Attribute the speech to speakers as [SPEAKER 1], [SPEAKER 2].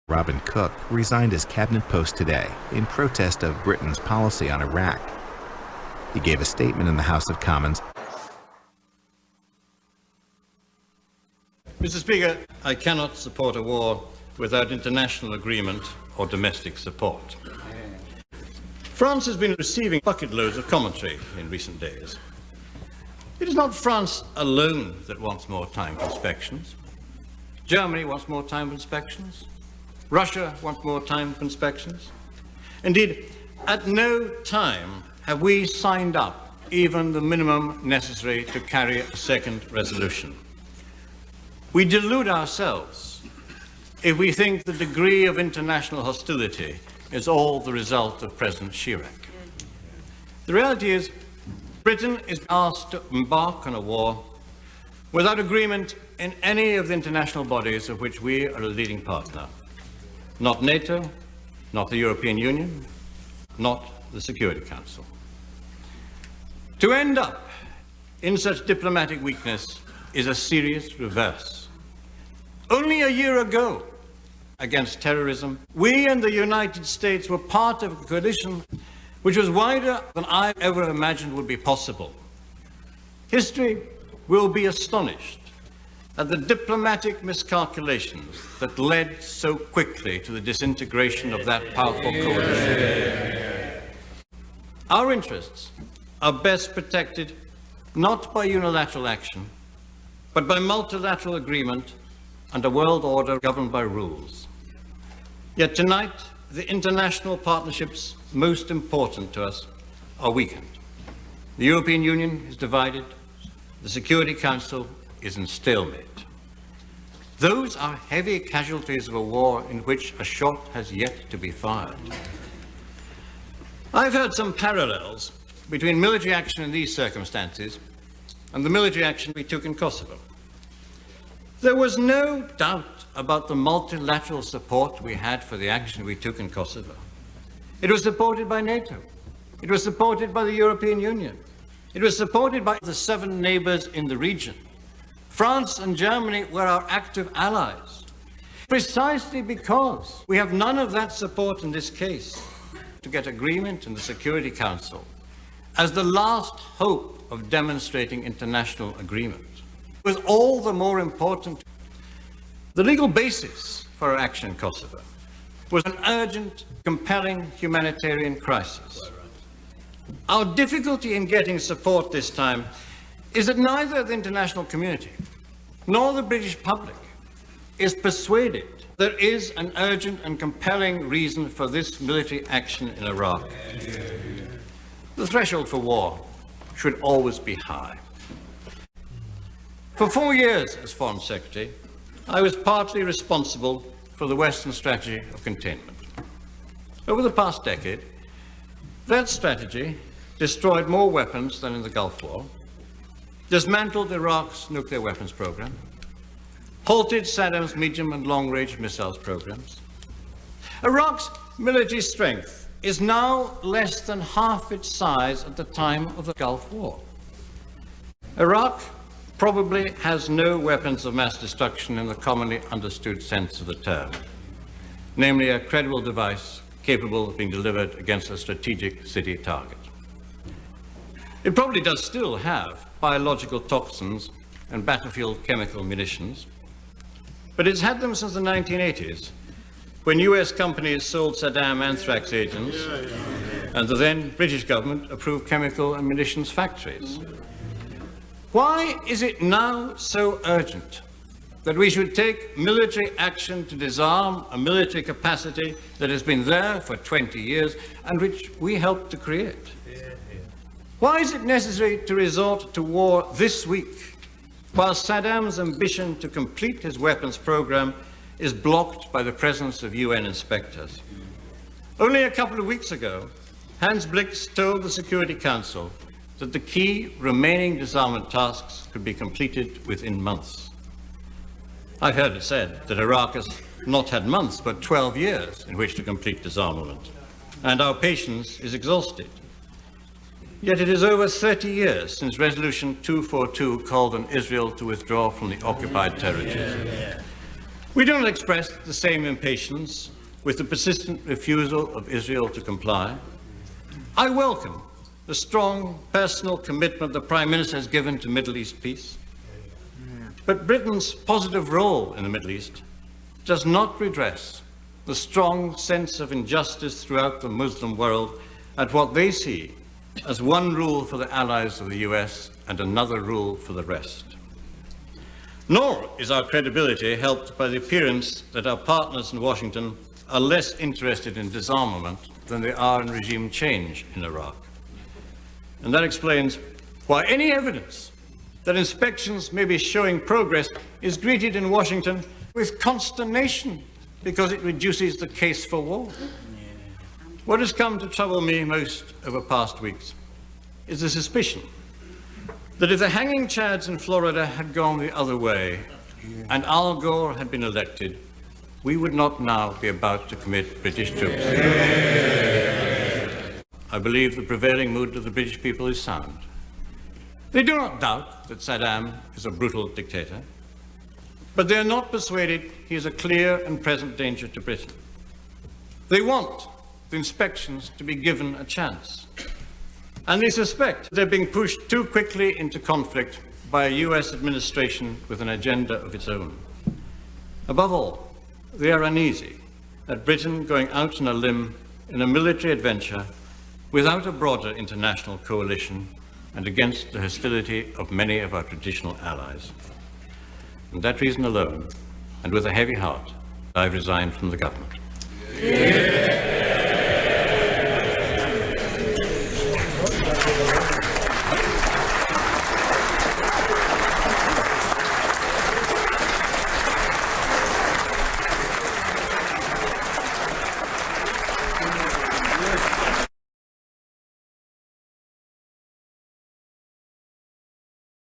[SPEAKER 1] Robin Cook resigned his cabinet post today in protest of Britain's policy on Iraq. He gave a statement in the House of Commons.
[SPEAKER 2] Mr. Speaker, I cannot support a war without international agreement or domestic support. France has been receiving bucket loads of commentary in recent days. It is not France alone that wants more time for inspections. Germany wants more time for inspections. Russia wants more time for inspections. Indeed, at no time have we signed up even the minimum necessary to carry a second resolution. We delude ourselves if we think the degree of international hostility is all the result of President Chirac. The reality is, Britain is asked to embark on a war without agreement in any of the international bodies of which we are a leading partner. Not NATO, not the European Union, not the Security Council. To end up in such diplomatic weakness is a serious reverse. Only a year ago, against terrorism, we and the United States were part of a coalition which was wider than I ever imagined would be possible. History will be astonished at the diplomatic miscalculations that led so quickly to the disintegration of that powerful coalition. Our interests are best protected not by unilateral action, but by multilateral agreement and a world order governed by rules. Yet tonight, the international partnerships most important to us are weakened. The European Union is divided. The Security Council is in stalemate. Those are heavy casualties of a war in which a shot has yet to be fired. I've heard some parallels between military action in these circumstances and the military action we took in Kosovo. There was no doubt about the multilateral support we had for the action we took in Kosovo. It was supported by NATO. It was supported by the European Union. It was supported by the 7 neighbors in the region. France and Germany were our active allies. Precisely because we have none of that support in this case, to get agreement in the Security Council as the last hope of demonstrating international agreement was all the more important. The legal basis for our action in Kosovo was an urgent, compelling humanitarian crisis. Our difficulty in getting support this time is that neither the international community nor the British public is persuaded there is an urgent and compelling reason for this military action in Iraq. The threshold for war should always be high. For 4 years as Foreign Secretary, I was partly responsible for the Western strategy of containment. Over the past decade, that strategy destroyed more weapons than in the Gulf War, dismantled Iraq's nuclear weapons program, halted Saddam's medium and long-range missiles programs. Iraq's military strength is now less than half its size at the time of the Gulf War. Iraq probably has no weapons of mass destruction in the commonly understood sense of the term, namely a credible device capable of being delivered against a strategic city target. It probably does still have biological toxins and battlefield chemical munitions, but it's had them since the 1980s, when US companies sold Saddam anthrax agents and the then British government approved chemical and munitions factories. Why is it now so urgent that we should take military action to disarm a military capacity that has been there for 20 years and which we helped to create? Why is it necessary to resort to war this week, while Saddam's ambition to complete his weapons program is blocked by the presence of UN inspectors? Only a couple of weeks ago, Hans Blix told the Security Council that the key remaining disarmament tasks could be completed within months. I've heard it said that Iraq has not had months, but 12 years in which to complete disarmament, and our patience is exhausted. Yet it is over 30 years since Resolution 242 called on Israel to withdraw from the occupied territories. We do not express the same impatience with the persistent refusal of Israel to comply. I welcome the strong personal commitment the Prime Minister has given to Middle East peace. But Britain's positive role in the Middle East does not redress the strong sense of injustice throughout the Muslim world at what they see as one rule for the allies of the US and another rule for the rest. Nor is our credibility helped by the appearance that our partners in Washington are less interested in disarmament than they are in regime change in Iraq. And that explains why any evidence that inspections may be showing progress is greeted in Washington with consternation because it reduces the case for war. What has come to trouble me most over past weeks is the suspicion that if the hanging chads in Florida had gone the other way and Al Gore had been elected, we would not now be about to commit British troops. I believe the prevailing mood of the British people is sound. They do not doubt that Saddam is a brutal dictator, but they are not persuaded he is a clear and present danger to Britain. They want the inspections to be given a chance, and they suspect they're being pushed too quickly into conflict by a US administration with an agenda of its own. Above all, they are uneasy at Britain going out on a limb in a military adventure without a broader international coalition and against the hostility of many of our traditional allies. For that reason alone, and with a heavy heart, I've resigned from the government. Yeah.